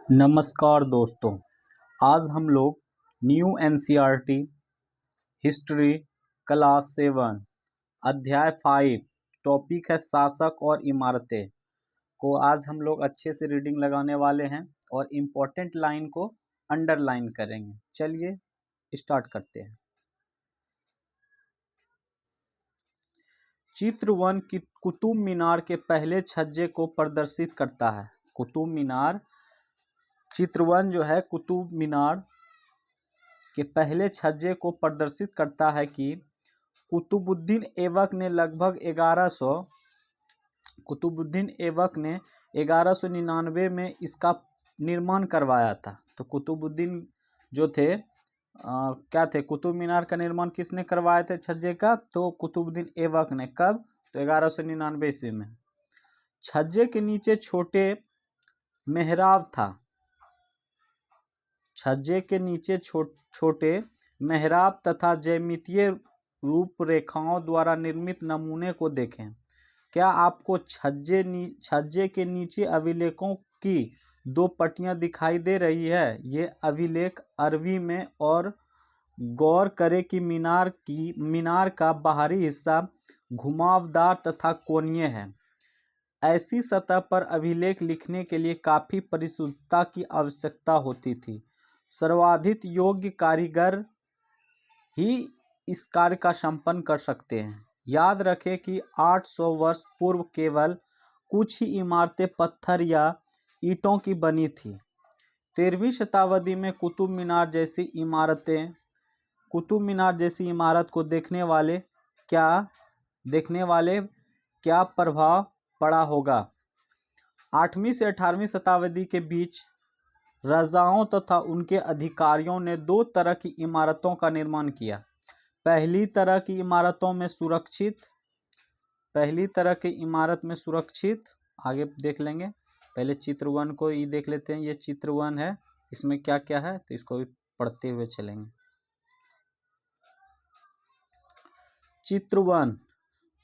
नमस्कार दोस्तों, आज हम लोग न्यू एनसीईआरटी हिस्ट्री क्लास 7 अध्याय 5 टॉपिक है शासक और इमारतें को आज हम लोग अच्छे से रीडिंग लगाने वाले हैं और इम्पोर्टेंट लाइन को अंडरलाइन करेंगे। चलिए स्टार्ट करते हैं। चित्र 1 की कुतुब मीनार के पहले छज्जे को प्रदर्शित करता है। कुतुब मीनार चित्र 1 जो है कुतुब मीनार के पहले छज्जे को प्रदर्शित करता है कि कुतुबुद्दीन ऐबक ने लगभग 1199 में इसका निर्माण करवाया था। तो कुतुबुद्दीन जो थे क्या थे, कुतुब मीनार का निर्माण किसने करवाए थे छज्जे का? तो कुतुबुद्दीन ऐबक ने। कब? तो 1199 ईस्वी में। छज्जे के नीचे छोटे मेहराब था। छज्जे के नीचे छोटे मेहराब तथा ज्यामितीय रूपरेखाओं द्वारा निर्मित नमूने को देखें। क्या आपको छज्जे के नीचे अभिलेखों की 2 पट्टियां दिखाई दे रही है? ये अभिलेख अरबी में और गौर करें कि मीनार का बाहरी हिस्सा घुमावदार तथा कोणीय है। ऐसी सतह पर अभिलेख लिखने के लिए काफी परिशुद्धता की आवश्यकता होती थी। सर्वाधिक योग्य कारीगर ही इस कार्य का संपन्न कर सकते हैं। याद रखें कि 800 वर्ष पूर्व केवल कुछ ही इमारतें पत्थर या ईंटों की बनी थी। 13वीं शताब्दी में कुतुब मीनार जैसी इमारत को देखने वाले क्या प्रभाव पड़ा होगा। 8वीं से 18वीं शताब्दी के बीच राजाओं तथा उनके अधिकारियों ने 2 तरह की इमारतों का निर्माण किया। पहली तरह की इमारत में सुरक्षित आगे देख लेंगे। पहले चित्र 1 को ही देख लेते हैं। ये चित्र 1 है, इसमें क्या क्या है तो इसको भी पढ़ते हुए चलेंगे। चित्र 1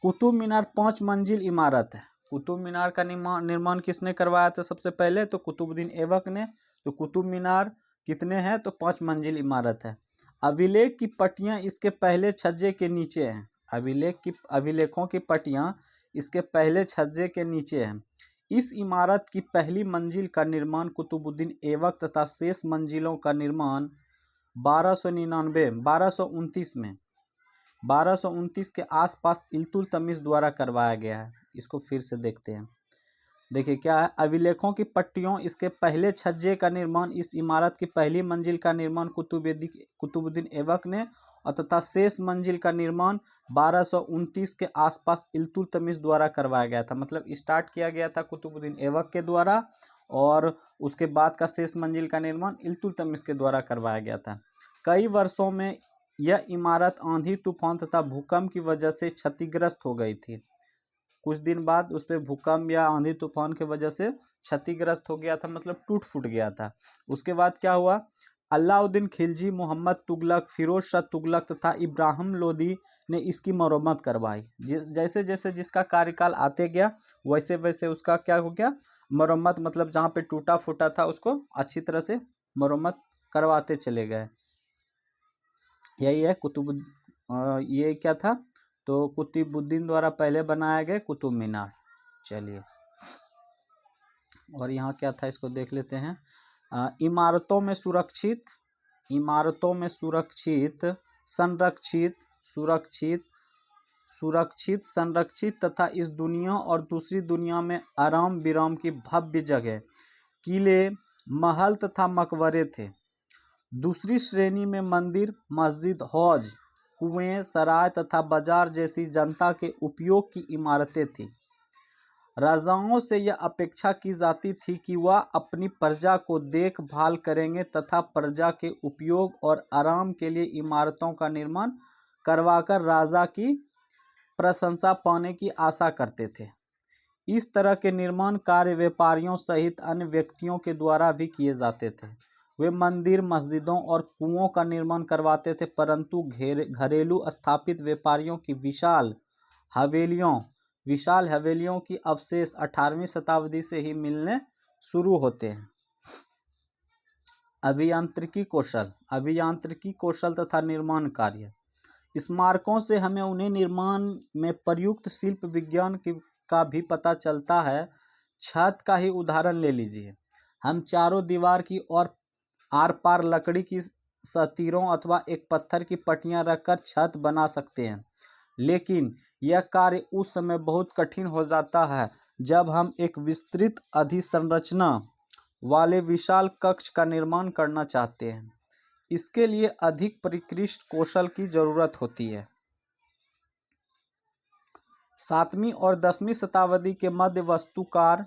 कुतुब मीनार 5 मंजिल इमारत है। कुतुब मीनार का निर्माण किसने करवाया था? सबसे पहले तो कुतुबुद्दीन ऐबक ने। तो कुतुब मीनार कितने हैं? तो 5 मंजिल इमारत है। अभिलेख की पट्टियां इसके पहले छज्जे के नीचे हैं। अभिलेखों की पट्टियां इसके पहले छज्जे के नीचे हैं। इस इमारत की पहली मंजिल का निर्माण कुतुबुद्दीन ऐबक तथा शेष मंजिलों का निर्माण 1229 के आसपास इल्तुतमिश द्वारा करवाया गया है। इसको फिर से देखते हैं। देखिए क्या है, अभिलेखों की पट्टियों इसके पहले छज्जे का निर्माण, इस इमारत की पहली मंजिल का निर्माण कुतुबुद्दीन ऐबक ने और तथा शेष मंजिल का निर्माण 1229 के आसपास इल्तुतमिश द्वारा करवाया गया था। मतलब स्टार्ट किया गया था कुतुबुद्दीन ऐबक के द्वारा और उसके बाद का शेष मंजिल का निर्माण इल्तुतमिश के द्वारा करवाया गया था। कई वर्षों में यह इमारत आंधी तूफान तथा भूकंप की वजह से क्षतिग्रस्त हो गई थी। कुछ दिन बाद उस पर भूकंप या आंधी तूफान की वजह से क्षतिग्रस्त हो गया था, मतलब टूट फूट गया था। उसके बाद क्या हुआ? अलाउद्दीन खिलजी, मोहम्मद तुगलक, फिरोज शाह तुगलक तथा इब्राहिम लोदी ने इसकी मरम्मत करवाई। जैसे जैसे जिसका कार्यकाल आते गया वैसे वैसे उसका क्या हो गया? मरम्मत, मतलब जहाँ पे टूटा फूटा था उसको अच्छी तरह से मरम्मत करवाते चले गए। यही है ये क्या था? तो कुतुबुद्दीन द्वारा पहले बनाया गया कुतुब मीनार। चलिए, और यहाँ क्या था इसको देख लेते हैं। इमारतों में सुरक्षित संरक्षित तथा इस दुनिया और दूसरी दुनिया में आराम विराम की भव्य जगह, किले, महल तथा मकबरे थे। दूसरी श्रेणी में मंदिर, मस्जिद, हौज, कुएं, सराय तथा बाजार जैसी जनता के उपयोग की इमारतें थीं। राजाओं से यह अपेक्षा की जाती थी कि वह अपनी प्रजा को देखभाल करेंगे तथा प्रजा के उपयोग और आराम के लिए इमारतों का निर्माण करवाकर राजा की प्रशंसा पाने की आशा करते थे। इस तरह के निर्माण कार्य व्यापारियों सहित अन्य व्यक्तियों के द्वारा भी किए जाते थे। वे मंदिर, मस्जिदों और कुओं का निर्माण करवाते थे, परंतु घरेलू स्थापित व्यापारियों की विशाल हवेलियों की अवशेष 18वीं शताब्दी से ही मिलने शुरू होते हैं। अभियांत्रिकी कौशल, अभियांत्रिकी कौशल तथा निर्माण कार्य। स्मारकों से हमें उन्हें निर्माण में प्रयुक्त शिल्प विज्ञान का भी पता चलता है। छत का ही उदाहरण ले लीजिए। हम चारों दीवार की और आर पार लकड़ी की सतीरों अथवा एक पत्थर की पट्टियां रखकर छत बना सकते हैं, लेकिन यह कार्य उस समय बहुत कठिन हो जाता है जब हम एक विस्तृत अधिसंरचना वाले विशाल कक्ष का निर्माण करना चाहते हैं। इसके लिए अधिक परिष्कृत कौशल की जरूरत होती है। 7वीं और 10वीं शताब्दी के मध्य वास्तुकार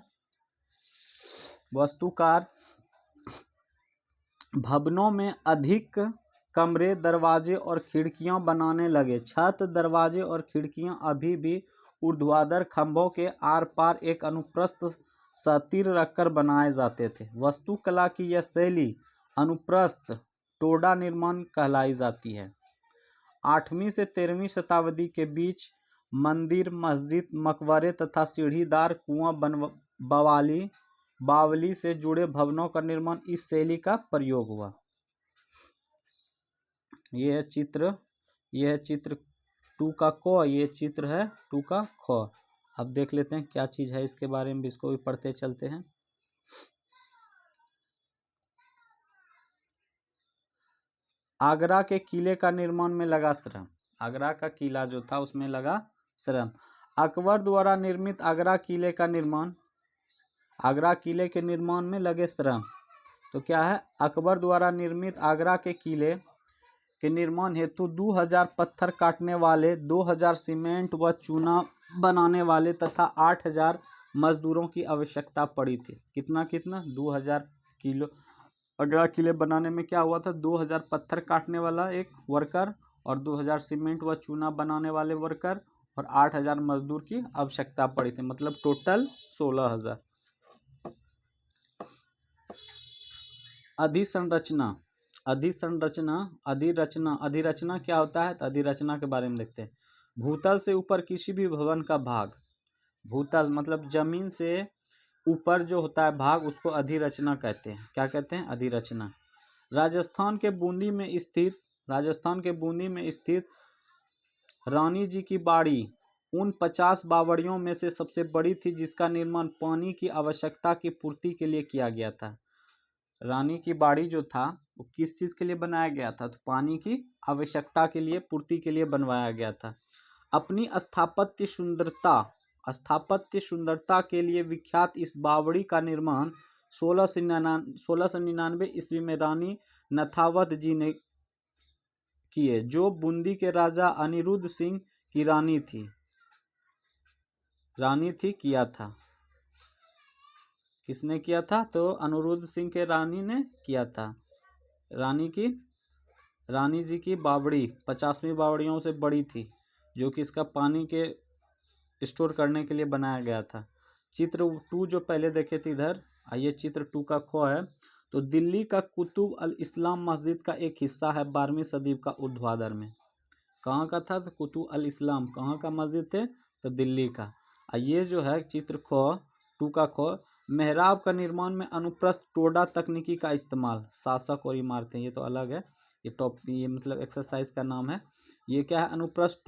भवनों में अधिक कमरे, दरवाजे और खिड़कियां बनाने लगे। छत, दरवाजे और खिड़कियां अभी भी ऊर्ध्वाधर खंभों के आर पार एक अनुप्रस्थ सतीर रखकर बनाए जाते थे। वास्तुकला की यह शैली अनुप्रस्थ टोडा निर्माण कहलाई जाती है। 8वीं से 13वीं शताब्दी के बीच मंदिर, मस्जिद, मकबरे तथा सीढ़ीदार कुआं बावली से जुड़े भवनों का निर्माण इस शैली का प्रयोग हुआ। यह चित्र 2 का क, ये चित्र है 2 का ख। अब देख लेते हैं क्या चीज है इसके बारे में भी, इसको भी पढ़ते चलते हैं। आगरा के किले का निर्माण में लगा श्रम। आगरा का किला जो था उसमें लगा श्रम। अकबर द्वारा निर्मित आगरा किले के निर्माण में लगे श्रम। तो क्या है, अकबर द्वारा निर्मित आगरा के किले के निर्माण हेतु 2000 पत्थर काटने वाले, 2000 सीमेंट व चूना बनाने वाले तथा 8000 मजदूरों की आवश्यकता पड़ी थी। कितना 2000 किलो आगरा किले बनाने में क्या हुआ था, 2000 पत्थर काटने वाला एक वर्कर और 2000 सीमेंट व चूना बनाने वाले वर्कर और 8000 मजदूर की आवश्यकता पड़ी थी, मतलब टोटल 16000। अधिरचना क्या होता है, तो अधिरचना के बारे में देखते हैं। भूतल से ऊपर किसी भी भवन का भाग, भूतल मतलब जमीन से ऊपर जो होता है भाग, उसको अधिरचना कहते हैं। क्या कहते हैं, अधिरचना। राजस्थान के बूंदी में स्थित रानी जी की बाड़ी उन 50 बावड़ियों में से सबसे बड़ी थी जिसका निर्माण पानी की आवश्यकता की पूर्ति के लिए किया गया था। रानी की बाड़ी जो था वो किस चीज के लिए बनाया गया था, तो पानी की आवश्यकता के लिए पूर्ति के लिए बनवाया गया था। अपनी स्थापत्य सुंदरता के लिए विख्यात इस बावड़ी का निर्माण 1699 ईस्वी में रानी नथावत जी ने किए, जो बूंदी के राजा अनिरुद्ध सिंह की रानी थी किया था। किसने किया था, तो अनिरुद्ध सिंह के रानी ने किया था। रानी जी की बावड़ी 50वीं बावड़ियों से बड़ी थी, जो कि इसका पानी के स्टोर करने के लिए बनाया गया था। चित्र 2 जो पहले देखे थे इधर, ये चित्र 2 का ख है। तो दिल्ली का कुतुब अल इस्लाम मस्जिद का एक हिस्सा है 12वीं सदी का ऊर्ध्वाधर में। कहाँ का था, तो कुतुब अल इस्लाम कहाँ का मस्जिद थे, तो दिल्ली का। ये जो है चित्र 2 का ख, मेहराब का निर्माण में अनुप्रस्थ टोडा तकनीकी का इस्तेमाल। शासक और इमारतें, ये तो अलग है, ये मतलब एक्सरसाइज का नाम है। ये क्या है, अनुप्रस्थ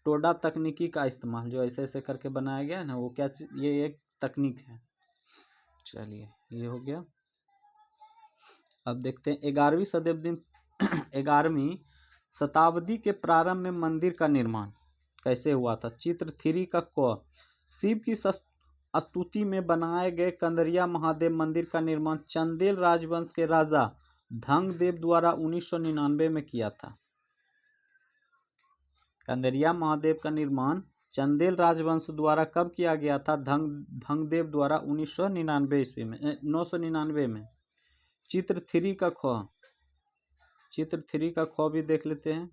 टोडा तकनीकी का इस्तेमाल, जो ऐसे ऐसे करके बनाया गया है ना, वो क्या, ये एक तकनीक है। चलिए ये हो गया। अब देखते हैं 11वीं शताब्दी के प्रारंभ में मंदिर का निर्माण कैसे हुआ था। चित्र 3 का क, शिव की स्तुति में बनाए गए कंदरिया महादेव मंदिर का निर्माण चंदेल राजवंश के राजा धंगदेव द्वारा 1999 में किया था। कंदरिया महादेव का निर्माण चंदेल राजवंश द्वारा कब किया गया था, धंगदेव द्वारा 1999 ईस्वी में, 999 में। चित्र 3 का ख भी देख लेते हैं।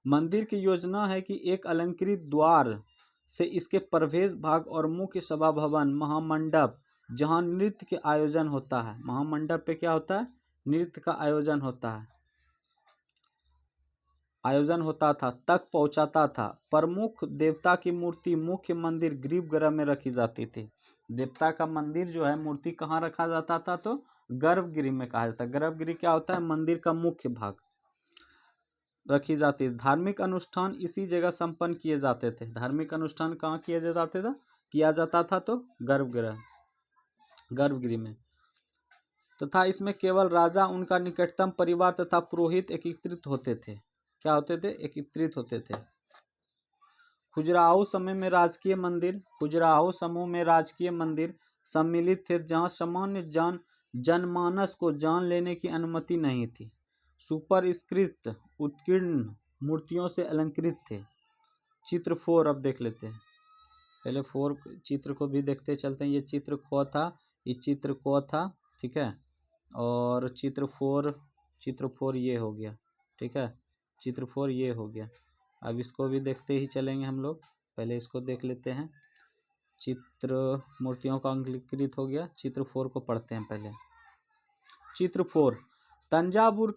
मंदिर की योजना है कि एक अलंकृत द्वार से इसके प्रवेश भाग और मुख्य सभा भवन, महामंडप, जहां नृत्य के आयोजन होता है। महामंडप पे क्या होता है, नृत्य का आयोजन होता है। आयोजन होता था तक पहुंचाता था। प्रमुख देवता की मूर्ति मुख्य मंदिर गर्भगृह में रखी जाती थी। देवता का मंदिर जो है मूर्ति कहाँ रखा जाता था? तो गर्भगृह में कहा जाता है। गर्भगृह क्या होता है? मंदिर का मुख्य भाग रखी जाती है। धार्मिक अनुष्ठान इसी जगह संपन्न किए जाते थे। धार्मिक अनुष्ठान कहाँ किया जाता था? किया जाता था तो गर्भगृह में। तथा इसमें केवल राजा, उनका निकटतम परिवार तथा पुरोहित एकत्रित होते थे। क्या होते थे? एकत्रित होते थे। खजुराहो समय में राजकीय मंदिर, खजुराहो समूह में राजकीय मंदिर सम्मिलित थे जहां सामान्य जनमानस को जान लेने की अनुमति नहीं थी। सुपरस्क्रिप्ट उत्कीर्ण मूर्तियों से अलंकृत थे। चित्र 4 अब देख लेते हैं। पहले 4 चित्र को भी देखते चलते हैं। ये चित्र क था, ये चित्र क था, ठीक है। और चित्र 4 ये हो गया, ठीक है। चित्र 4 ये हो गया। अब इसको भी देखते ही चलेंगे हम लोग। पहले इसको देख लेते हैं। चित्र मूर्तियों का अलंकृत हो गया। चित्र 4 को पढ़ते हैं पहले। चित्र 4 तंजावुर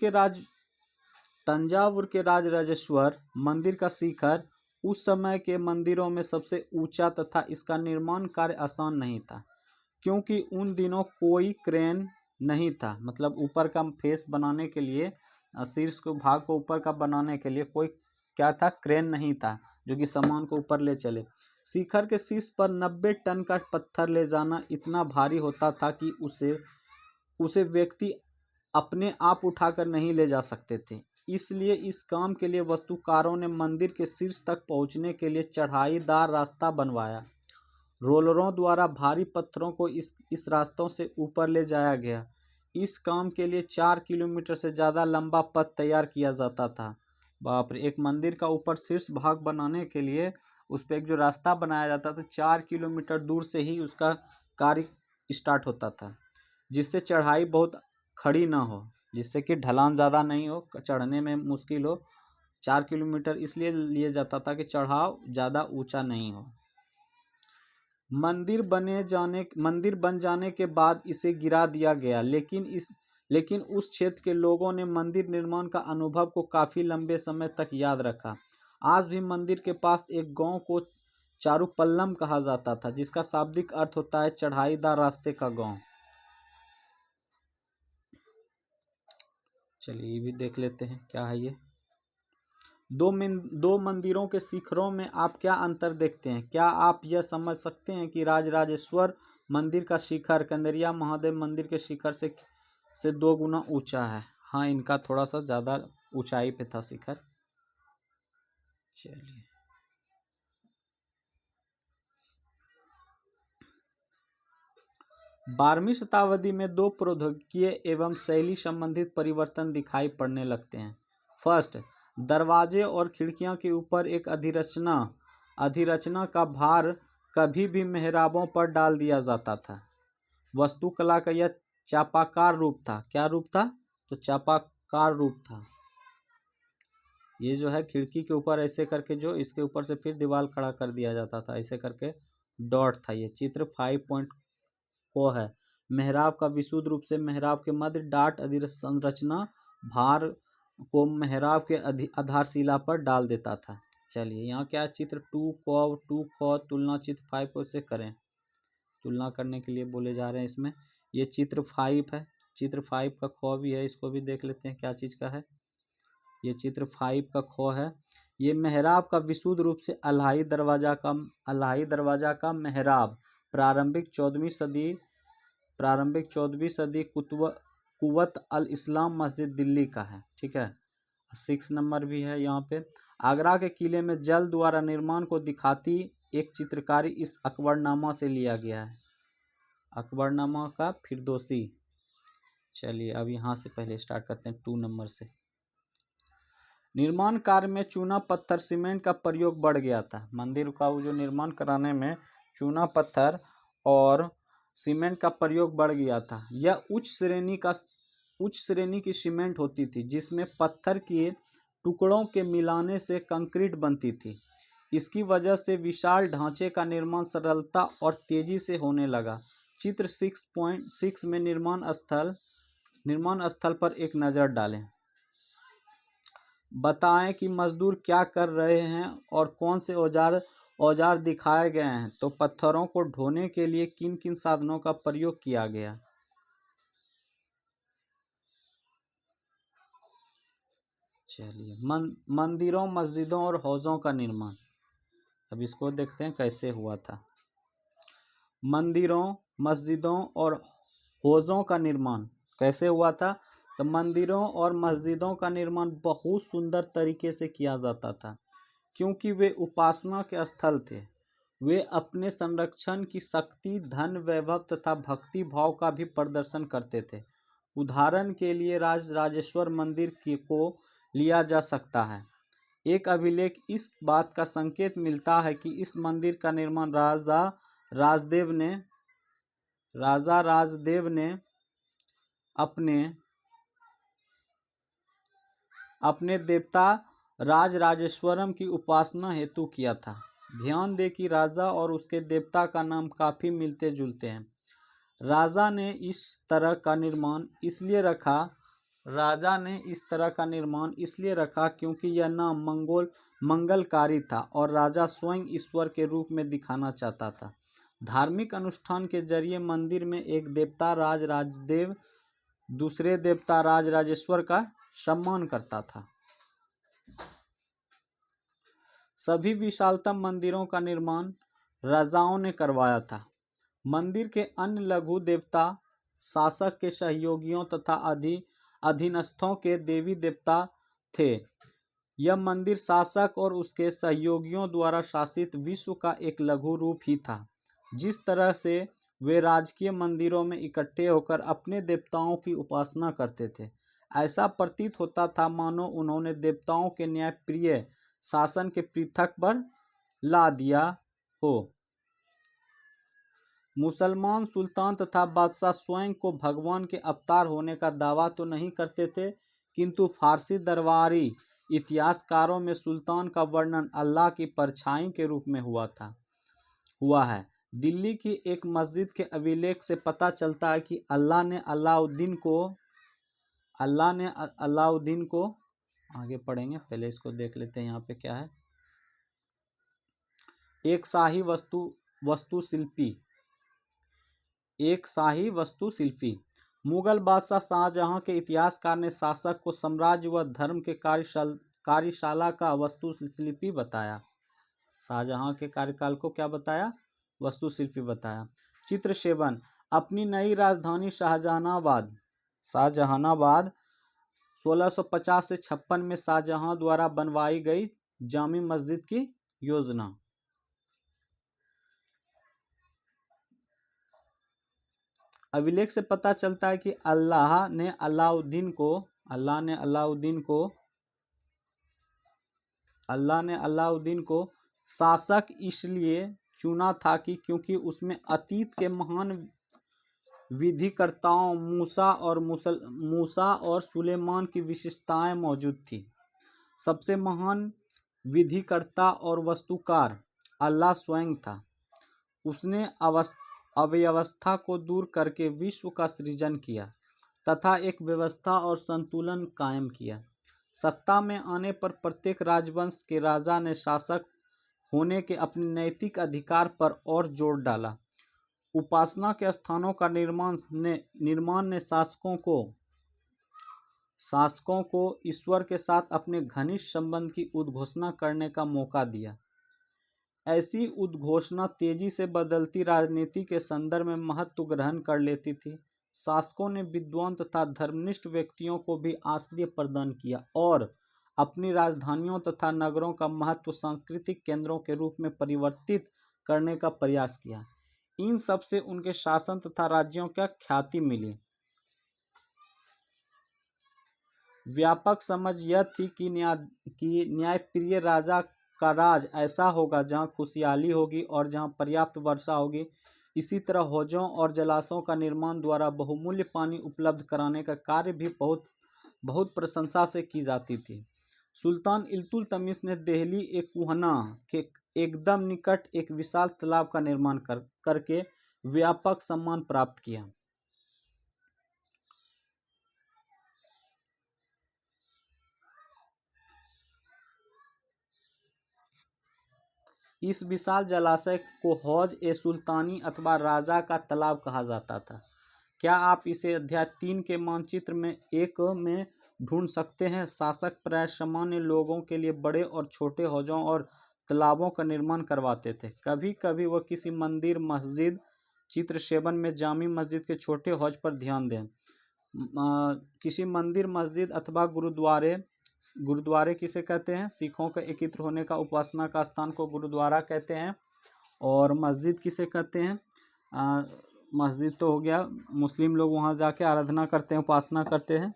के राजराजेश्वर मंदिर का शिखर उस समय के मंदिरों में सबसे ऊंचा तथा इसका निर्माण कार्य आसान नहीं था, क्योंकि उन दिनों कोई क्रेन नहीं था। मतलब ऊपर का फेस बनाने के लिए, शीर्ष को भाग को ऊपर का बनाने के लिए कोई क्या था? क्रेन नहीं था जो कि सामान को ऊपर ले चले। शिखर के शीर्ष पर 90 टन का पत्थर ले जाना इतना भारी होता था कि उसे व्यक्ति अपने आप उठाकर नहीं ले जा सकते थे। इसलिए इस काम के लिए वास्तुकारों ने मंदिर के शीर्ष तक पहुंचने के लिए चढ़ाईदार रास्ता बनवाया। रोलरों द्वारा भारी पत्थरों को इस रास्तों से ऊपर ले जाया गया। इस काम के लिए 4 किलोमीटर से ज़्यादा लंबा पथ तैयार किया जाता था। बाप रे! एक मंदिर का ऊपर शीर्ष भाग बनाने के लिए उस पर एक जो रास्ता बनाया जाता था, 4 किलोमीटर दूर से ही उसका कार्य स्टार्ट होता था, जिससे चढ़ाई बहुत खड़ी ना हो, जिससे कि ढलान ज़्यादा नहीं हो, चढ़ने में मुश्किल हो। 4 किलोमीटर इसलिए लिया जाता था कि चढ़ाव ज़्यादा ऊंचा नहीं हो। मंदिर बन जाने के बाद इसे गिरा दिया गया, लेकिन उस क्षेत्र के लोगों ने मंदिर निर्माण का अनुभव को काफ़ी लंबे समय तक याद रखा। आज भी मंदिर के पास एक गांव को चारुपल्लम कहा जाता था, जिसका शाब्दिक अर्थ होता है चढ़ाईदार रास्ते का गांव। चलिए ये भी देख लेते हैं क्या है ये। दो मंदिरों के शिखरों में आप क्या अंतर देखते हैं? क्या आप यह समझ सकते हैं कि राजराजेश्वर मंदिर का शिखर कंदरिया महादेव मंदिर के शिखर से 2 गुना ऊंचा है? हाँ, इनका थोड़ा सा ज़्यादा ऊंचाई पे था शिखर। चलिए 12वीं शताब्दी में 2 प्रौद्योगिकीय एवं शैली संबंधित परिवर्तन दिखाई पड़ने लगते हैं। फर्स्ट, दरवाजे और खिड़कियों के ऊपर एक अधिरचना का भार कभी भी मेहराबों पर डाल दिया जाता था। वास्तुकला का यह चापाकार रूप था। क्या रूप था? तो चापाकार रूप था। ये जो है खिड़की के ऊपर ऐसे करके, जो इसके ऊपर से फिर दीवार खड़ा कर दिया जाता था, ऐसे करके डॉट था। ये चित्र 5 पॉइंट को है। मेहराब का विशुद्ध रूप से मेहराब के मध्य डाट संरचना भार को मेहराब के आधारशिला पर डाल देता था। चलिए यहाँ क्या चित्र 2 क तुलना चित्र 5 को से करें। तुलना करने के लिए बोले जा रहे हैं इसमें। ये चित्र 5 है। चित्र 5 का ख भी है, इसको भी देख लेते हैं क्या चीज़ का है। ये चित्र 5 का ख है। ये मेहराब का विशुद्ध रूप से अलाही दरवाजा का मेहराब प्रारंभिक 14वीं सदी कुवत अल इस्लाम मस्जिद दिल्ली का है, ठीक है। 6 नंबर भी है यहाँ पे। आगरा के किले में जल द्वारा निर्माण को दिखाती एक चित्रकारी इस अकबरनामा से लिया गया है। अकबरनामा का फिरदौसी। चलिए अब यहाँ से पहले स्टार्ट करते हैं 2 नंबर से। निर्माण कार्य में चूना पत्थर सीमेंट का प्रयोग बढ़ गया था। मंदिर का वो जो निर्माण कराने में चूना पत्थर और सीमेंट का प्रयोग बढ़ गया था। यह उच्च श्रेणी की सीमेंट होती थी, जिसमें पत्थर के टुकड़ों के मिलाने से कंक्रीट बनती थी। इसकी वजह से विशाल ढांचे का निर्माण सरलता और तेजी से होने लगा। चित्र 6.6 में निर्माण स्थल पर एक नज़र डालें। बताएं कि मजदूर क्या कर रहे हैं और कौन से औजार दिखाए गए हैं। तो पत्थरों को ढोने के लिए किन किन साधनों का प्रयोग किया गया। चलिए, मंदिरों, मस्जिदों और हौजों का निर्माण। अब इसको देखते हैं कैसे हुआ था। मंदिरों, मस्जिदों और हौजों का निर्माण कैसे हुआ था। तो मंदिरों और मस्जिदों का निर्माण बहुत सुंदर तरीके से किया जाता था, क्योंकि वे उपासना के स्थल थे। वे अपने संरक्षण की शक्ति, धन, वैभव तथा भक्ति भाव का भी प्रदर्शन करते थे। उदाहरण के लिए राजराजेश्वर मंदिर को लिया जा सकता है। एक अभिलेख इस बात का संकेत मिलता है कि इस मंदिर का निर्माण राजा राजदेव ने अपने देवता राजराजेश्वरम की उपासना हेतु किया था। ध्यान दें कि राजा और उसके देवता का नाम काफी मिलते जुलते हैं। राजा ने इस तरह का निर्माण इसलिए रखा क्योंकि यह नाम मंगलकारी था और राजा स्वयं ईश्वर के रूप में दिखाना चाहता था। धार्मिक अनुष्ठान के जरिए मंदिर में एक देवता राजदेव दूसरे देवता राजराजेश्वर का सम्मान करता था। सभी विशालतम मंदिरों का निर्माण राजाओं ने करवाया था। मंदिर के अन्य लघु देवता शासक के सहयोगियों तथा अधीनस्थों के देवी देवता थे। यह मंदिर शासक और उसके सहयोगियों द्वारा शासित विश्व का एक लघु रूप ही था। जिस तरह से वे राजकीय मंदिरों में इकट्ठे होकर अपने देवताओं की उपासना करते थे, ऐसा प्रतीत होता था मानो उन्होंने देवताओं के न्यायप्रिय शासन के पृथक पर ला दिया हो। मुसलमान सुल्तान तथा बादशाह स्वयं को भगवान के अवतार होने का दावा तो नहीं करते थे, किंतु फारसी दरबारी इतिहासकारों में सुल्तान का वर्णन अल्लाह की परछाई के रूप में हुआ है। दिल्ली की एक मस्जिद के अभिलेख से पता चलता है कि अल्लाह ने अलाउद्दीन को आगे पढ़ेंगे, पहले इसको देख लेते हैं यहाँ पे क्या है। एक शाही वास्तुशिल्पी मुगल बादशाह शाहजहां के इतिहासकार ने शासक को साम्राज्य व धर्म के कार्यशाला का वास्तुशिल्पी बताया। शाहजहां के कार्यकाल को क्या बताया? वास्तुशिल्पी बताया। चित्र सेवन अपनी नई राजधानी शाहजहानाबाद 1650 से 56 में शाहजहां द्वारा बनवाई गई जामी मस्जिद की योजना। अभिलेख से पता चलता है कि अल्लाह ने अलाउद्दीन को शासक इसलिए चुना था कि क्योंकि उसमें अतीत के महान विधिकर्ताओं मूसा और सुलेमान की विशिष्टताएं मौजूद थी। सबसे महान विधिकर्ता और वास्तुकार अल्लाह स्वयं था। उसने अव्यवस्था को दूर करके विश्व का सृजन किया तथा एक व्यवस्था और संतुलन कायम किया। सत्ता में आने पर प्रत्येक राजवंश के राजा ने शासक होने के अपने नैतिक अधिकार पर और जोर डाला। उपासना के स्थानों का निर्माण ने शासकों को ईश्वर के साथ अपने घनिष्ठ संबंध की उद्घोषणा करने का मौका दिया। ऐसी उद्घोषणा तेजी से बदलती राजनीति के संदर्भ में महत्व ग्रहण कर लेती थी। शासकों ने विद्वान तथा धर्मनिष्ठ व्यक्तियों को भी आश्रय प्रदान किया और अपनी राजधानियों तथा नगरों का महत्व सांस्कृतिक केंद्रों के रूप में परिवर्तित करने का प्रयास किया। इन सब से उनके शासन तथा राज्यों का ख्याति मिली। व्यापक समझ यह थी कि न्यायप्रिय राजा का राज ऐसा होगा जहां खुशहाली होगी और जहां पर्याप्त वर्षा होगी। इसी तरह हौजों और जलाशयों का निर्माण द्वारा बहुमूल्य पानी उपलब्ध कराने का कार्य भी बहुत प्रशंसा से की जाती थी। सुल्तान इल्तुतमिश ने दिल्ली एक कुहना के एकदम निकट एक विशाल तालाब का निर्माण करके व्यापक सम्मान प्राप्त किया। इस विशाल जलाशय को हौज ए सुल्तानी अथवा राजा का तालाब कहा जाता था। क्या आप इसे अध्याय 3 के मानचित्र में एक में ढूंढ सकते हैं? शासक प्राय सामान्य लोगों के लिए बड़े और छोटे हौजों और तालाबों का निर्माण करवाते थे। कभी कभी वह किसी मंदिर मस्जिद, चित्र 7 में जामी मस्जिद के छोटे हौज पर ध्यान दें। किसी मंदिर मस्जिद अथवा गुरुद्वारे किसे कहते हैं? सिखों के एकत्र होने का उपासना का स्थान को गुरुद्वारा कहते हैं। और मस्जिद किसे कहते हैं? मस्जिद तो हो गया, मुस्लिम लोग वहाँ जाके आराधना करते हैं, उपासना करते हैं।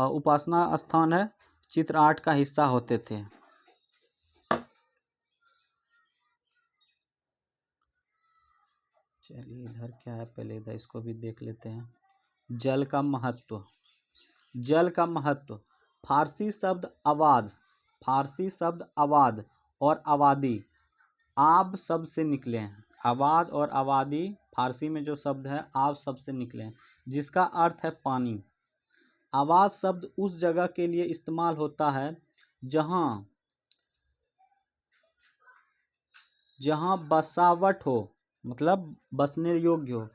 उपासना स्थान है, चित्र 8 का हिस्सा होते थे। चलिए इधर क्या है, पहले इधर इसको भी देख लेते हैं। जल का महत्व। जल का महत्व। फारसी शब्द आवाद और आवादी आब शब्द से निकले हैं। आवाद और आवादी फारसी में जो शब्द है आब शब्द से निकले हैं, जिसका अर्थ है पानी। आवाद शब्द उस जगह के लिए इस्तेमाल होता है जहाँ बसावट हो, मतलब बसने योग्य हो।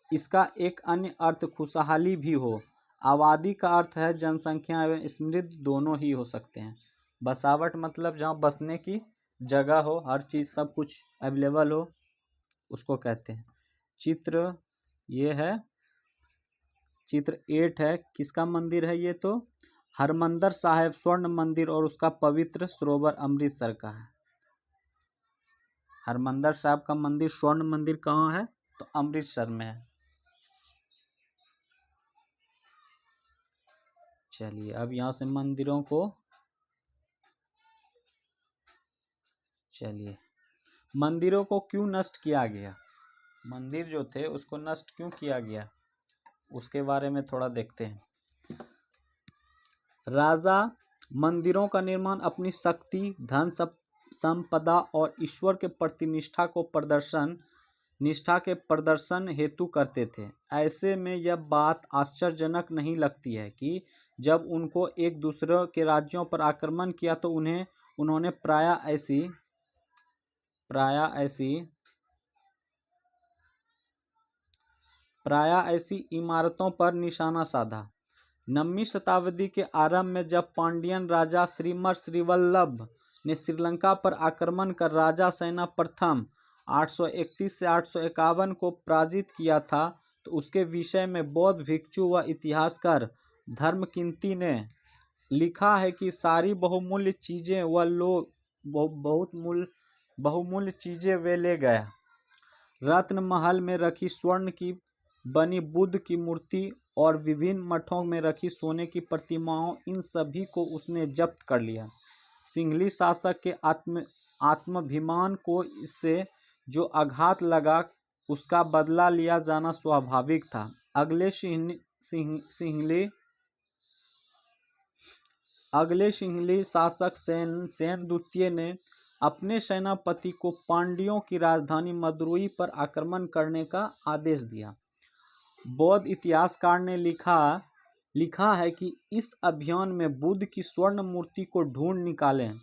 इसका एक अन्य अर्थ खुशहाली भी हो। आबादी का अर्थ है जनसंख्या एवं समृद्धि दोनों ही हो सकते हैं। बसावट मतलब जहाँ बसने की जगह हो, हर चीज़ सब कुछ अवेलेबल हो, उसको कहते हैं। चित्र ये है, चित्र 8 है। किसका मंदिर है ये? तो हरमंदिर साहिब स्वर्ण मंदिर और उसका पवित्र सरोवर अमृतसर का है। हरमंदिर साहिब का मंदिर स्वर्ण मंदिर कहाँ है? तो अमृतसर में है। चलिए अब यहाँ से मंदिरों को, चलिए मंदिरों को क्यों नष्ट किया गया? मंदिर जो थे उसको नष्ट क्यों किया गया, उसके बारे में थोड़ा देखते हैं। राजा मंदिरों का निर्माण अपनी शक्ति, धन संपदा और ईश्वर के प्रति निष्ठा के प्रदर्शन हेतु करते थे। ऐसे में यह बात आश्चर्यजनक नहीं लगती है कि जब उनको एक दूसरे के राज्यों पर आक्रमण किया तो उन्होंने प्रायः ऐसी इमारतों पर निशाना साधा। 9वीं शताब्दी के आरंभ में जब पांड्यन राजा श्रीवल्लभ ने श्रीलंका पर आक्रमण कर राजा सेना प्रथम 831 से 851 को पराजित किया था, तो उसके विषय में बौद्ध भिक्षु व इतिहासकार धर्मकीर्ति ने लिखा है कि सारी बहुमूल्य चीज़ें व लोग बहुमूल्य चीज़ें वे ले गया। रत्न महल में रखी स्वर्ण की बनी बुद्ध की मूर्ति और विभिन्न मठों में रखी सोने की प्रतिमाओं, इन सभी को उसने जब्त कर लिया। सिंहली शासक के आत्माभिमान को इससे जो आघात लगा, उसका बदला लिया जाना स्वाभाविक था। अगले सिंहली शासक सेन द्वितीय ने अपने सेनापति को पांड्यों की राजधानी मदुरई पर आक्रमण करने का आदेश दिया। बौद्ध इतिहासकार ने लिखा है कि इस अभियान में बुद्ध की स्वर्ण मूर्ति को ढूंढ निकालें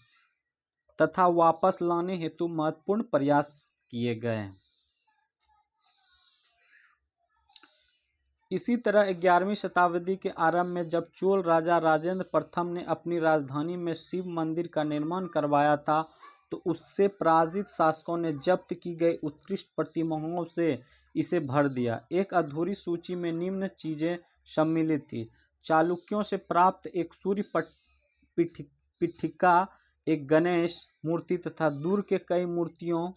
तथा वापस लाने हेतु महत्वपूर्ण प्रयास किए गए। इसी तरह 11वीं शताब्दी के आरंभ में जब चोल राजा राजेंद्र प्रथम ने अपनी राजधानी में शिव मंदिर का निर्माण करवाया था, तो उससे पराजित शासकों ने जब्त की गई उत्कृष्ट प्रतिमाओं से इसे भर दिया। एक अधूरी सूची में निम्न चीजें सम्मिलित थी: चालुक्यों से प्राप्त एक सूर्य पीठिका, एक गणेश मूर्ति तथा दूर के कई मूर्तियों,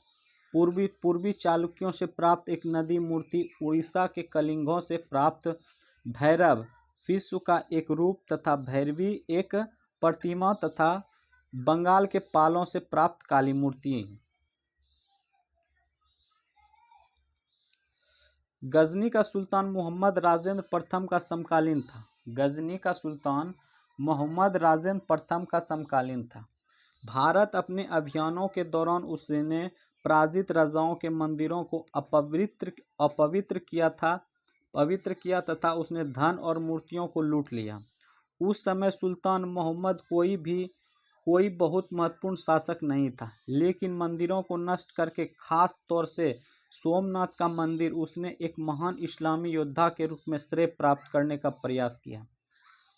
पूर्वी चालुक्यों से प्राप्त एक नदी मूर्ति, उड़ीसा के कलिंगों से प्राप्त भैरव विश्व का एक रूप तथा भैरवी एक प्रतिमा तथा बंगाल के पालों से प्राप्त काली मूर्ति। गजनी का सुल्तान मोहम्मद राजेंद्र प्रथम का समकालीन था। गजनी का सुल्तान मोहम्मद राजेंद्र प्रथम का समकालीन था। भारत अपने अभियानों के दौरान उसने पराजित राजाओं के मंदिरों को अपवित्र किया तथा उसने धन और मूर्तियों को लूट लिया। उस समय सुल्तान मोहम्मद कोई भी कोई बहुत महत्वपूर्ण शासक नहीं था, लेकिन मंदिरों को नष्ट करके, खास तौर से सोमनाथ का मंदिर, उसने एक महान इस्लामी योद्धा के रूप में श्रेय प्राप्त करने का प्रयास किया।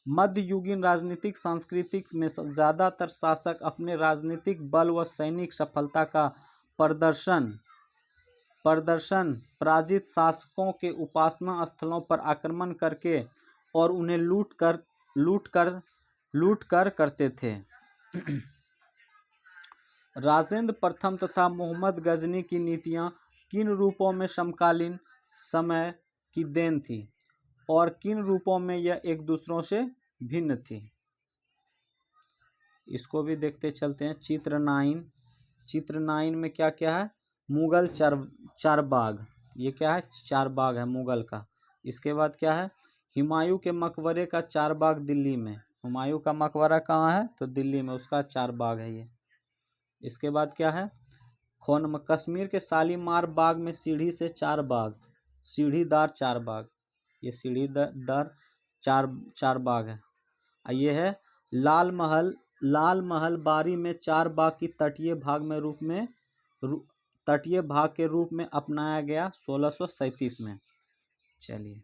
मध्ययुगीन राजनीतिक संस्कृति में ज़्यादातर शासक अपने राजनीतिक बल व सैनिक सफलता का प्रदर्शन पराजित शासकों के उपासना स्थलों पर आक्रमण करके और उन्हें लूट कर करते थे। राजेंद्र प्रथम तथा मोहम्मद गजनी की नीतियां किन रूपों में समकालीन समय की देन थी और किन रूपों में यह एक दूसरों से भिन्न थी, इसको भी देखते चलते हैं। चित्र 9 में क्या क्या है? मुगल चारबाग, ये क्या है? चारबाग है मुगल का। इसके बाद क्या है? हुमायूं के मकबरे का चारबाग दिल्ली में। हुमायूं का मकबरा कहाँ है? तो दिल्ली में, उसका चारबाग है ये। इसके बाद क्या है? कश्मीर के शालीमार बाग में सीढ़ीदार चार बाग, ये सीढ़ीदार चार बाग है। ये है लाल महल बारी में चार बाग की तटीय भाग के रूप में अपनाया गया 1637 में। चलिए,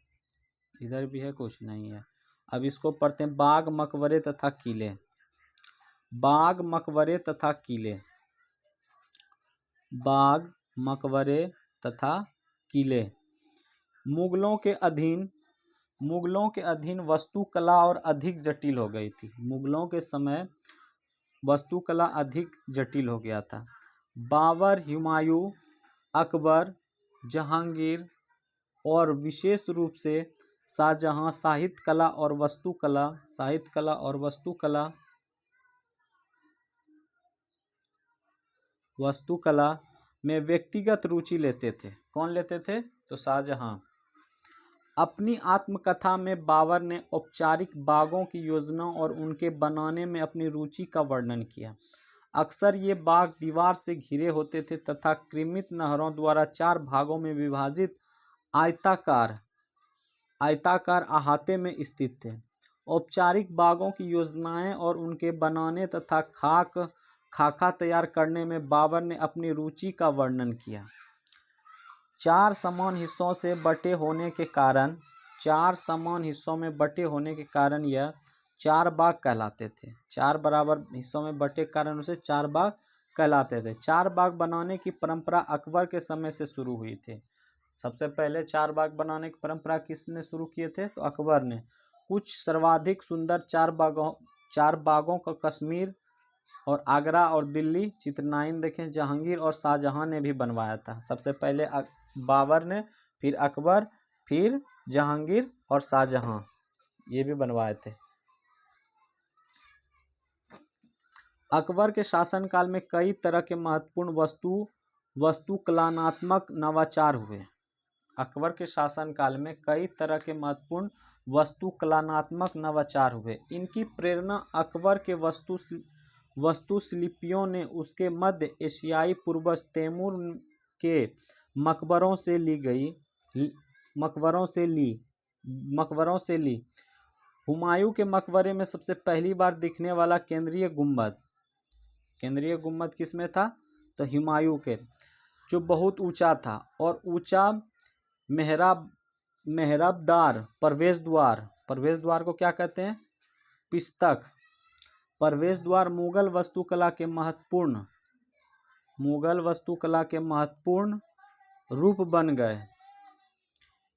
इधर भी है, कुछ नहीं है। अब इसको पढ़ते हैं। बाग, मकबरे तथा किले। बाग, मकबरे तथा किले। बाग, मकबरे तथा किले। मुगलों के अधीन वास्तुकला और अधिक जटिल हो गई थी। मुगलों के समय वास्तुकला अधिक जटिल हो गया था। बाबर, हुमायूं, अकबर, जहांगीर और विशेष रूप से शाहजहां साहित्य कला और वास्तुकला में व्यक्तिगत रुचि लेते थे। कौन लेते थे? तो शाहजहां। अपनी आत्मकथा में बाबर ने औपचारिक बागों की योजना और उनके बनाने में अपनी रुचि का वर्णन किया। अक्सर ये बाग दीवार से घिरे होते थे तथा क्रमित नहरों द्वारा 4 भागों में विभाजित आयताकार अहाते में स्थित थे। औपचारिक बागों की योजनाएं और उनके बनाने तथा खाका तैयार करने में बाबर ने अपनी रुचि का वर्णन किया। 4 समान हिस्सों में बटे होने के कारण यह 4 बाग कहलाते थे। 4 बराबर हिस्सों में बटे कारण उसे 4 बाग कहलाते थे। 4 बाग बनाने की परंपरा अकबर के समय से शुरू हुई थी। सबसे पहले 4 बाग बनाने की परंपरा किसने शुरू किए थे? तो अकबर ने। कुछ सर्वाधिक सुंदर 4 बागों का कश्मीर और आगरा और दिल्ली, चित्र 9 देखें, जहांगीर और शाहजहां ने भी बनवाया था। सबसे पहले बाबर ने, फिर अकबर, फिर जहांगीर और शाहजहां, ये भी बनवाए थे। अकबर के शासनकाल में कई तरह के महत्वपूर्ण वास्तुकलात्मक नवाचार हुए। अकबर के शासनकाल में कई तरह के महत्वपूर्ण वास्तुकलात्मक नवाचार हुए। इनकी प्रेरणा अकबर के वास्तुशिल्पियों ने उसके मध्य एशियाई पूर्वज तैमूर के मकबरों से ली। हुमायूं के मकबरे में सबसे पहली बार दिखने वाला केंद्रीय गुंबद किसमें था? तो हुमायूं के, जो बहुत ऊंचा था, और ऊंचा मेहराबदार प्रवेश द्वार को क्या कहते हैं? पिस्तक प्रवेश द्वार मुगल वास्तुकला के महत्वपूर्ण रूप बन गए।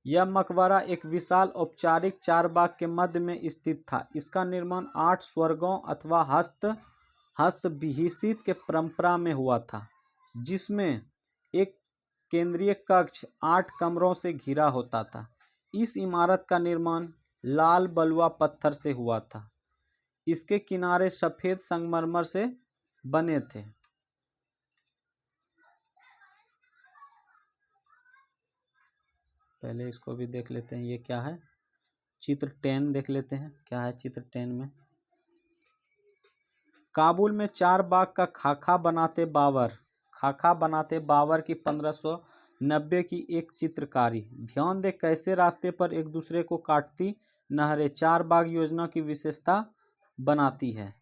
यह मकबरा एक विशाल औपचारिक 4 बाग के मध्य में स्थित था। इसका निर्माण 8 स्वर्गों अथवा हस्तविहित के परंपरा में हुआ था, जिसमें एक केंद्रीय कक्ष 8 कमरों से घिरा होता था। इस इमारत का निर्माण लाल बलुआ पत्थर से हुआ था। इसके किनारे सफेद संगमरमर से बने थे। पहले इसको भी देख लेते हैं, ये क्या है? चित्र 10 देख लेते हैं, क्या है चित्र 10 में? काबुल में 4 बाग का खाका बनाते बाबर की 1590 की एक चित्रकारी। ध्यान दे कैसे रास्ते पर एक दूसरे को काटती नहरें 4 बाग योजना की विशेषता बनाती है।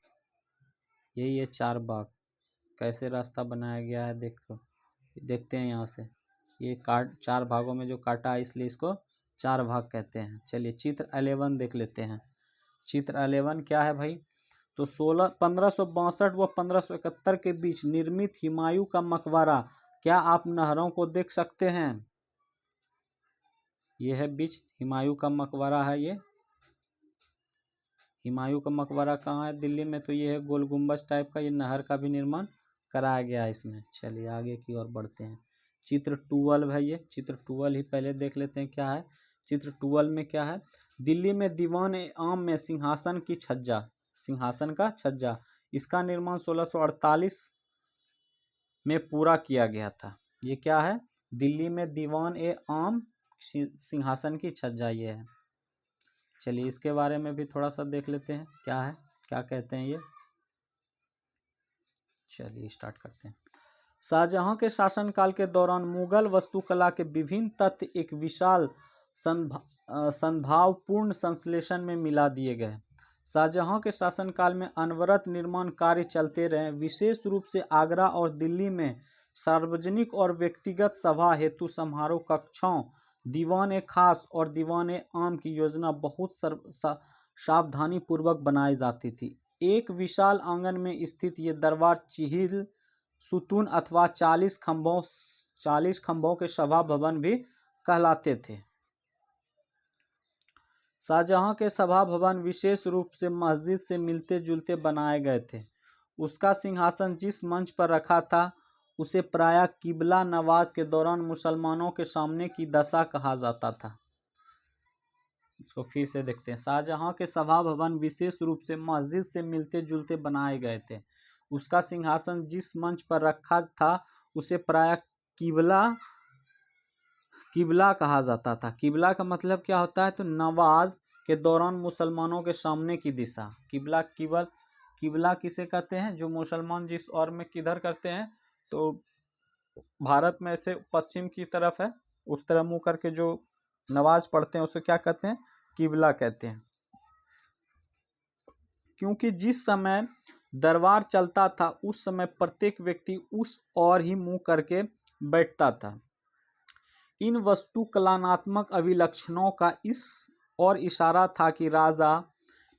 यही है चार बाग। कैसे रास्ता बनाया गया है देखते हैं यहाँ से। ये चार भागों में जो काटा है इसलिए इसको चार भाग कहते हैं। चलिए चित्र 11 देख लेते हैं। चित्र 11 क्या है भाई? तो 1562 व 1571 के बीच निर्मित हुमायूं का मकबरा। क्या आप नहरों को देख सकते हैं? ये है बीच हुमायूं का मकबरा है। ये हुमायूं का मकबरा कहाँ है? दिल्ली में। तो ये है गोल गुम्बज टाइप का। ये नहर का भी निर्माण कराया गया है इसमें। चलिए आगे की ओर बढ़ते हैं। चित्र 12 है। ये चित्र 12 ही पहले देख लेते हैं क्या है। चित्र 12 में क्या है? दिल्ली में दीवान आम में सिंहासन की छज्जा, सिंहासन का छज्जा, इसका निर्माण 1648 में पूरा किया गया था। ये क्या है? दिल्ली में दीवान आम सिंहासन की छज्जा ये है। चलिए इसके बारे में भी थोड़ा सा देख लेते हैं क्या है, क्या कहते हैं ये। चलिए स्टार्ट करते हैं। शाहजहां के शासनकाल के दौरान मुगल वास्तुकला के विभिन्न तत्व एक विशाल संभावपूर्ण संश्लेषण में मिला दिए गए। शाहजहां के शासनकाल में अनवरत निर्माण कार्य चलते रहे। विशेष रूप से आगरा और दिल्ली में सार्वजनिक और व्यक्तिगत सभा हेतु समारोह कक्षों, दीवान खास और दीवान आम की योजना बहुत सावधानी पूर्वक बनाई जाती थी। एक विशाल आंगन में स्थित ये दरबार चिहिल सुतून अथवा 40 खंभों के सभा भवन भी कहलाते थे। शाहजहां के सभा भवन विशेष रूप से मस्जिद से मिलते जुलते बनाए गए थे। उसका सिंहासन जिस मंच पर रखा था उसे प्रायः किबला नवाज के दौरान मुसलमानों के सामने की दशा कहा जाता था। इसको फिर से देखते हैं। शाहजहां के सभा भवन विशेष रूप से मस्जिद से मिलते जुलते बनाए गए थे। उसका सिंहासन जिस मंच पर रखा था उसे प्रायः किबला कहा जाता था। किबला का मतलब क्या होता है? तो नवाज के दौरान मुसलमानों के सामने की दिशा। किबला किसे कहते हैं? जो मुसलमान जिस ओर में किधर करते हैं, तो भारत में से पश्चिम की तरफ है, उस तरह मुंह करके जो नमाज पढ़ते हैं उसे क्या कहते हैं? किबला कहते हैं। क्योंकि जिस समय दरबार चलता था उस समय प्रत्येक व्यक्ति उस ओर ही मुंह करके बैठता था। इन वास्तुकलात्मक अभिलक्षणों का इस और इशारा था कि राजा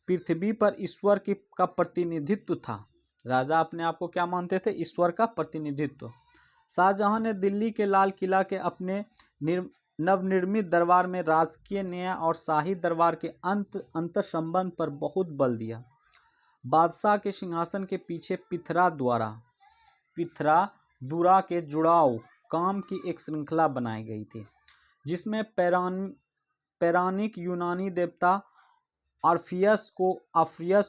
पृथ्वी पर ईश्वर का प्रतिनिधित्व था। राजा अपने आप को क्या मानते थे? ईश्वर का प्रतिनिधित्व। शाहजहां ने दिल्ली के लाल किला के अपने नवनिर्मित दरबार में राजकीय न्याय और शाही दरबार के अंतर संबंध पर बहुत बल दिया। बादशाह के सिंहासन के पीछे पिथरा दुरा के जुड़ाव काम की एक श्रृंखला बनाई गई थी, जिसमें पौराणिक यूनानी देवता ऑर्फियस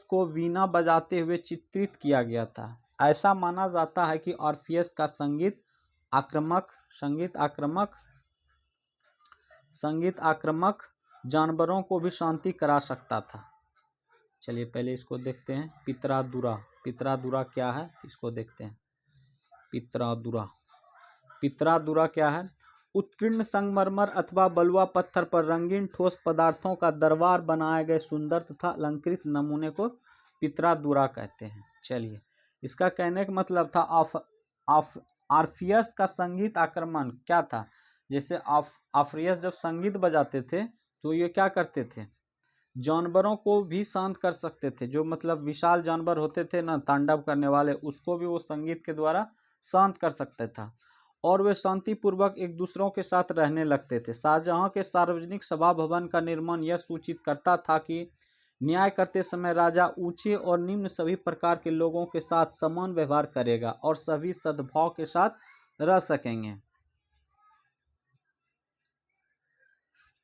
को वीणा बजाते हुए चित्रित किया गया था। ऐसा माना जाता है कि ऑर्फियस का संगीत आक्रामक जानवरों को भी शांति करा सकता था। चलिए पहले इसको देखते हैं। पितरादुरा क्या है इसको देखते हैं। पितरादुरा क्या है? उत्कीर्ण संगमरमर अथवा बलुआ पत्थर पर रंगीन ठोस पदार्थों का दरबार बनाए गए सुंदर तथा अलंकृत नमूने को पितरादुरा कहते हैं। चलिए इसका कहने का मतलब था ऑर्फियस का संगीत आक्रमण क्या था? जैसे ऑर्फियस जब संगीत बजाते थे तो ये क्या करते थे? जानवरों को भी शांत कर सकते थे। जो मतलब विशाल जानवर होते थे ना, तांडव करने वाले, उसको भी वो संगीत के द्वारा शांत कर सकता था और वे शांतिपूर्वक एक दूसरों के साथ रहने लगते थे। शाहजहां के सार्वजनिक सभा भवन का निर्माण यह सूचित करता था कि न्याय करते समय राजा ऊंचे और निम्न सभी प्रकार के लोगों के साथ समान व्यवहार करेगा और सभी सद्भाव के साथ रह सकेंगे।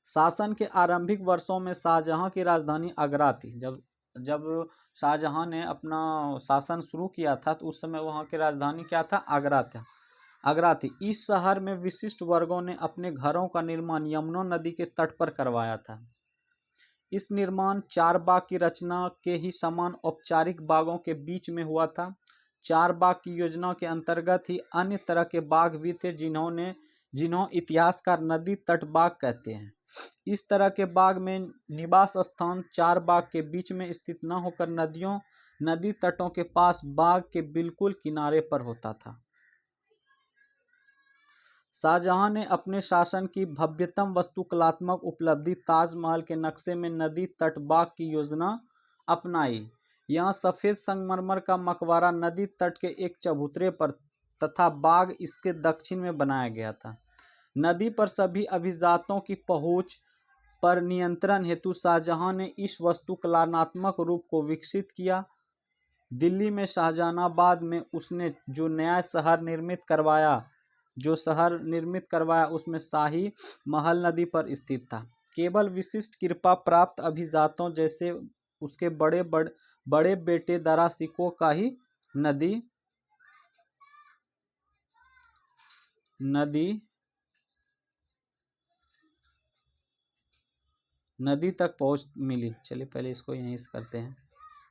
शासन के आरंभिक वर्षों में शाहजहां की राजधानी आगरा थी। जब शाहजहां ने अपना शासन शुरू किया था तो उस समय वहां की राजधानी क्या था? आगरा थी। इस शहर में विशिष्ट वर्गों ने अपने घरों का निर्माण यमुना नदी के तट पर करवाया था। इस निर्माण चार बाग की रचना के ही समान औपचारिक बागों के बीच में हुआ था। चार बाग की योजना के अंतर्गत ही अन्य तरह के बाग भी थे जिन्होंने जिन्हों इतिहासकार नदी तट बाग कहते हैं। इस तरह के बाग में निवास स्थान चार बाग के बीच में स्थित न होकर नदी तटों के पास बाग के बिल्कुल किनारे पर होता था। शाहजहां ने अपने शासन की भव्यतम वास्तुकलात्मक उपलब्धि ताजमहल के नक्शे में नदी तट बाग की योजना अपनाई। यहाँ सफ़ेद संगमरमर का मकबरा नदी तट के एक चबूतरे पर तथा बाग इसके दक्षिण में बनाया गया था। नदी पर सभी अभिजातों की पहुंच पर नियंत्रण हेतु शाहजहां ने इस वास्तुकलात्मक रूप को विकसित किया। दिल्ली में शाहजहानाबाद में उसने जो शहर निर्मित करवाया उसमें शाही महल नदी पर स्थित था। केवल विशिष्ट कृपा प्राप्त अभिजातों जैसे उसके बड़े बेटे दारा सिकोह का ही नदी तक पहुंच मिली। चलिए पहले इसको यहीं से करते हैं।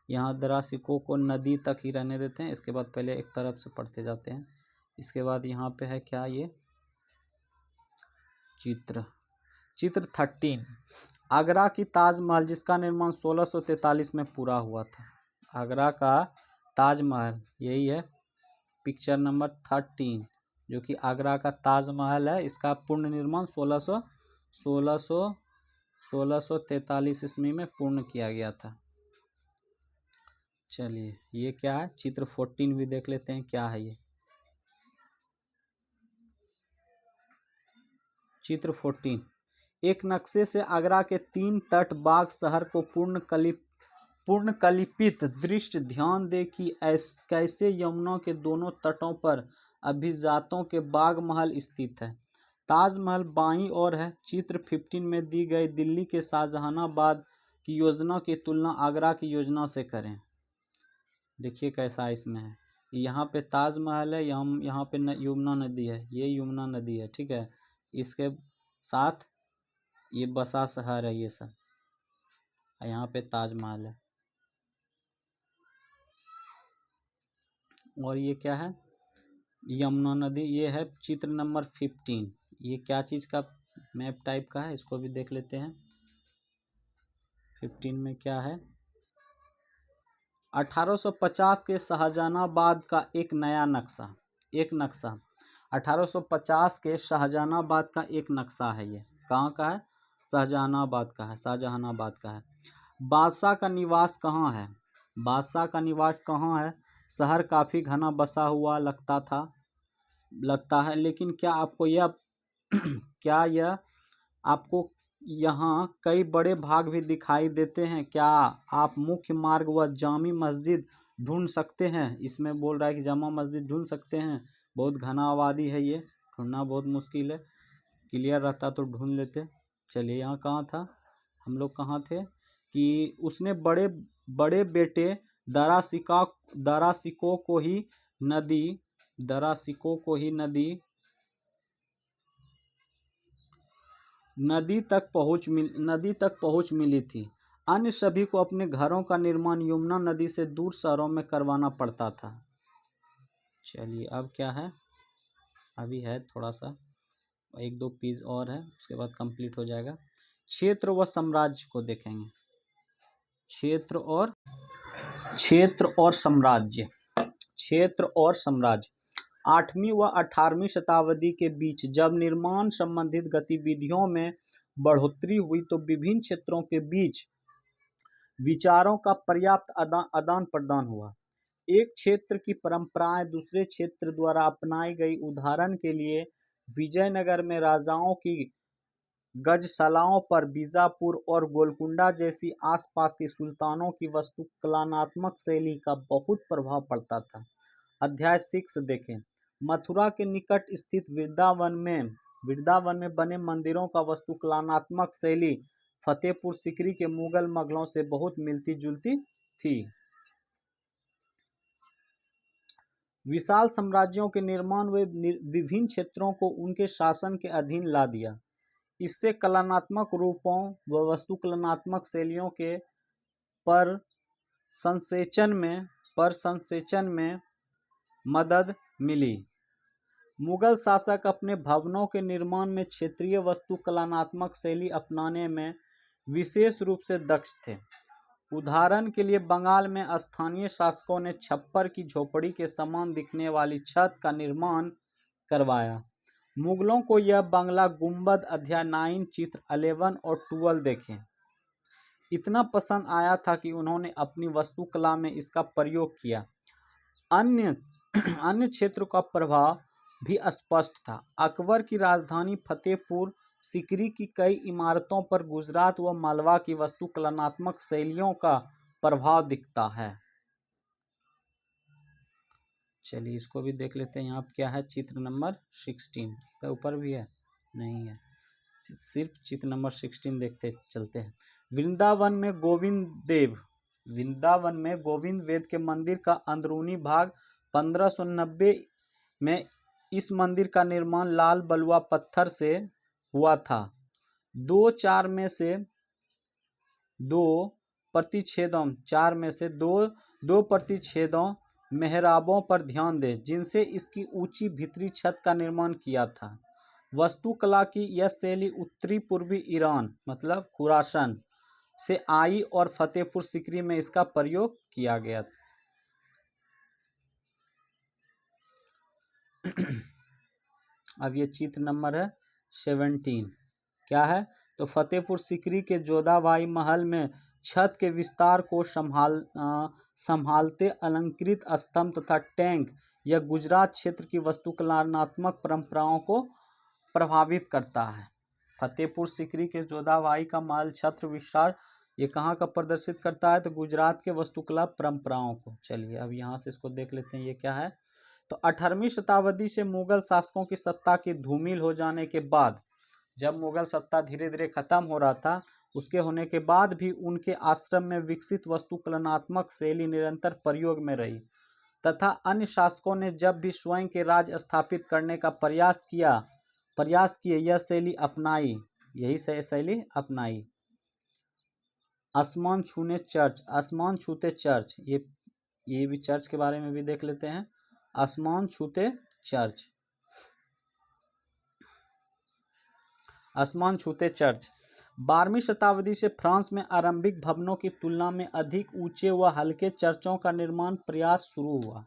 यहाँ दारा सिकोह को नदी तक ही रहने देते हैं। इसके बाद पहले एक तरफ से पढ़ते जाते हैं। इसके बाद यहाँ पे है क्या, ये चित्र 13 आगरा की ताजमहल जिसका निर्माण 1643 में पूरा हुआ था। आगरा का ताजमहल यही है पिक्चर नंबर 13, जो कि आगरा का ताजमहल है। इसका पूर्ण निर्माण 1643 ईस्वी में पूर्ण किया गया था। चलिए ये क्या है, चित्र 14 भी देख लेते हैं क्या है ये। चित्र 14 एक नक्शे से आगरा के 3 तट बाग शहर को पूर्ण कल्पित दृश्य ध्यान दे कि कैसे यमुना के दोनों तटों पर अभिजातों के बाग महल स्थित है। ताजमहल बाईं ओर है। चित्र 15 में दी गई दिल्ली के शाहजहानाबाद की योजना की तुलना आगरा की योजना से करें। देखिए कैसा इसमें है। यहाँ पे ताजमहल है, यहाँ पे यमुना नदी है, ये यमुना नदी है, ठीक है। इसके साथ ये बसा शहर है ये सब, यहाँ पे ताजमहल है। और ये क्या है, यमुना नदी। ये है चित्र नंबर 15। ये क्या चीज़ का मैप टाइप का है, इसको भी देख लेते हैं। 15 में क्या है, 1850 के शाहजहानाबाद का एक नक्शा 1850 के शाहजहानाबाद का एक नक्शा है। ये कहाँ का है, शाहजहानाबाद का है। बादशाह का निवास कहाँ है, शहर काफ़ी घना बसा हुआ लगता है, लेकिन क्या आपको यहाँ कई बड़े भाग भी दिखाई देते हैं? क्या आप मुख्य मार्ग व जामी मस्जिद ढूंढ सकते हैं? इसमें बोल रहा है कि जामा मस्जिद ढूंढ सकते हैं। बहुत घना आबादी है, ये ढूंढना बहुत मुश्किल है। क्लियर रहता तो ढूंढ लेते। चलिए यहाँ कहाँ था, हम लोग कहाँ थे कि उसने बड़े बेटे दारा सिकोह को ही नदी तक पहुंच मिली थी। अन्य सभी को अपने घरों का निर्माण यमुना नदी से दूर शहरों में करवाना पड़ता था। चलिए अब क्या है, अभी है थोड़ा सा, 1-2 पेज और है, उसके बाद कंप्लीट हो जाएगा। क्षेत्र व साम्राज्य को देखेंगे। क्षेत्र और साम्राज्य 8वीं व 18वीं शताब्दी के बीच जब निर्माण संबंधित गतिविधियों में बढ़ोतरी हुई तो विभिन्न क्षेत्रों के बीच विचारों का पर्याप्त आदान प्रदान हुआ। एक क्षेत्र की परंपराएं दूसरे क्षेत्र द्वारा अपनाई गई। उदाहरण के लिए विजयनगर में राजाओं की गजशालाओं पर बीजापुर और गोलकुंडा जैसी आसपास की सुल्तानों की वास्तुकलात्मक शैली का बहुत प्रभाव पड़ता था। अध्याय 6 देखें। मथुरा के निकट स्थित वृंदावन में बने मंदिरों का वास्तुकलात्मक शैली फतेहपुर सीकरी के मुगलों से बहुत मिलती जुलती थी। विशाल साम्राज्यों के निर्माण व विभिन्न क्षेत्रों को उनके शासन के अधीन ला दिया। इससे कलात्मक रूपों व वास्तुकलात्मक शैलियों के पर संसेचन में मदद मिली। मुगल शासक अपने भवनों के निर्माण में क्षेत्रीय वास्तुकलात्मक शैली अपनाने में विशेष रूप से दक्ष थे। उदाहरण के लिए बंगाल में स्थानीय शासकों ने छप्पर की झोपड़ी के समान दिखने वाली छत का निर्माण करवाया। मुगलों को यह बंगला गुंबद अध्याय 9 चित्र 11 और 12 देखें इतना पसंद आया था कि उन्होंने अपनी वास्तुकला में इसका प्रयोग किया। अन्य क्षेत्रों का प्रभाव भी स्पष्ट था। अकबर की राजधानी फतेहपुर सीकरी की कई इमारतों पर गुजरात व मालवा की वास्तुकलात्मक शैलियों का प्रभाव दिखता है। चलिए इसको भी देख लेते हैं। यहाँ क्या है, चित्र नंबर 16 ऊपर भी है, नहीं है, सिर्फ चित्र नंबर 16 देखते चलते हैं। वृंदावन में गोविंद वेद के मंदिर का अंदरूनी भाग 1590 में इस मंदिर का निर्माण लाल बलुआ पत्थर से हुआ था। दो प्रतिच्छेदों मेहराबों पर ध्यान दें जिनसे इसकी ऊंची भीतरी छत का निर्माण किया था। वास्तुकला की यह शैली उत्तरी पूर्वी ईरान मतलब खुरासान से आई और फतेहपुर सीकरी में इसका प्रयोग किया गया था। अब ये चित्र नंबर है 17। क्या है, तो फतेहपुर सीकरी के जोधाबाई महल में छत के विस्तार को संभालते अलंकृत स्तंभ तथा टैंक यह गुजरात क्षेत्र की वास्तुकलात्मक परंपराओं को प्रभावित करता है। फतेहपुर सीकरी के जोधाबाई का महल छत्र विस्तार ये कहाँ का प्रदर्शित करता है, तो गुजरात के वास्तुकला परंपराओं को। चलिए अब यहाँ से इसको देख लेते हैं, ये क्या है, तो 18वीं शताब्दी से मुगल शासकों की सत्ता की धूमिल हो जाने के बाद, जब मुगल सत्ता धीरे धीरे खत्म हो रहा था, उसके होने के बाद भी उनके आश्रम में विकसित वास्तुकलात्मक शैली निरंतर प्रयोग में रही तथा अन्य शासकों ने जब भी स्वयं के राज स्थापित करने का प्रयास किए यह शैली अपनाई, आसमान छूते चर्च, ये भी चर्च के बारे में भी देख लेते हैं। आसमान छूते चर्च 12वीं शताब्दी से फ्रांस में आरंभिक भवनों की तुलना में अधिक ऊंचे व हल्के चर्चों का निर्माण प्रयास शुरू हुआ।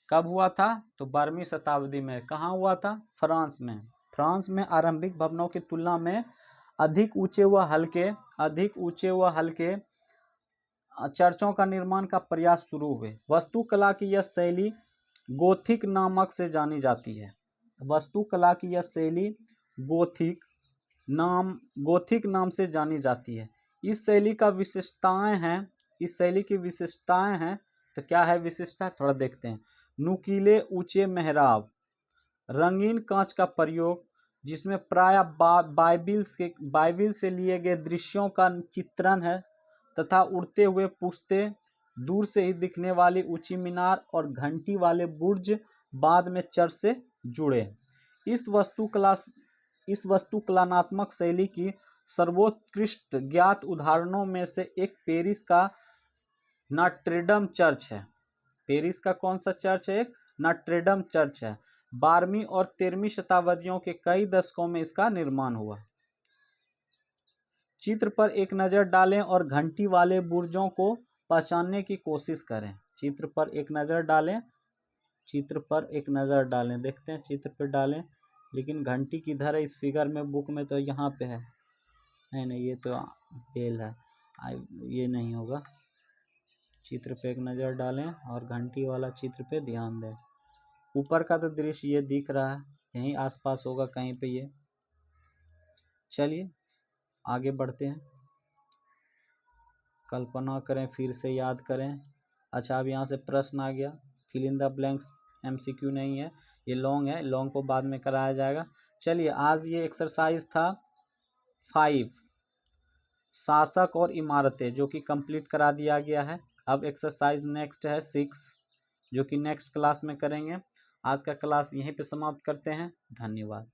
कब हुआ था, तो 12वीं शताब्दी में। कहाँ हुआ था, फ्रांस में आरंभिक भवनों की तुलना में अधिक ऊंचे व हल्के चर्चों का निर्माण का प्रयास शुरू हुए। वास्तुकला की यह शैली गोथिक नाम से जानी जाती है। इस शैली की विशेषताएं हैं, तो क्या है विशिष्टता, थोड़ा देखते हैं। नुकीले ऊंचे मेहराब, रंगीन कांच का प्रयोग जिसमें प्राय बाइबिल से लिए गए दृश्यों का चित्रण है तथा उड़ते हुए पुश्ते, दूर से ही दिखने वाली ऊंची मीनार और घंटी वाले बुर्ज बाद में चर्च से जुड़े। इस वास्तुकलात्मक शैली की सर्वोत्कृष्ट ज्ञात उदाहरणों में से एक पेरिस का नॉट्रेडम चर्च है। पेरिस का कौन सा चर्च है, एक नॉट्रेडम चर्च है। 12वीं और 13वीं शताब्दियों के कई दशकों में इसका निर्माण हुआ। चित्र पर एक नज़र डालें और घंटी वाले बुर्जों को पहचानने की कोशिश करें। चित्र पर एक नज़र डालें, देखते हैं, चित्र पर डालें, लेकिन घंटी किधर है इस फिगर में, बुक में तो यहाँ पे है, नहीं ये तो बेल है, ये नहीं होगा। चित्र पे एक नज़र डालें और घंटी वाला चित्र पे ध्यान दें। ऊपर का तो दृश्य ये दिख रहा है, यहीं आसपास होगा कहीं पे ये। चलिए आगे बढ़ते हैं, कल्पना करें, फिर से याद करें। अच्छा, अब यहाँ से प्रश्न आ गया, fill in the blanks MCQ नहीं है, ये लॉन्ग है, लॉन्ग को बाद में कराया जाएगा। चलिए आज ये एक्सरसाइज था 5 शासक और इमारतें, जो कि कंप्लीट करा दिया गया है। अब एक्सरसाइज नेक्स्ट है 6, जो कि नेक्स्ट क्लास में करेंगे। आज का क्लास यहीं पे समाप्त करते हैं। धन्यवाद।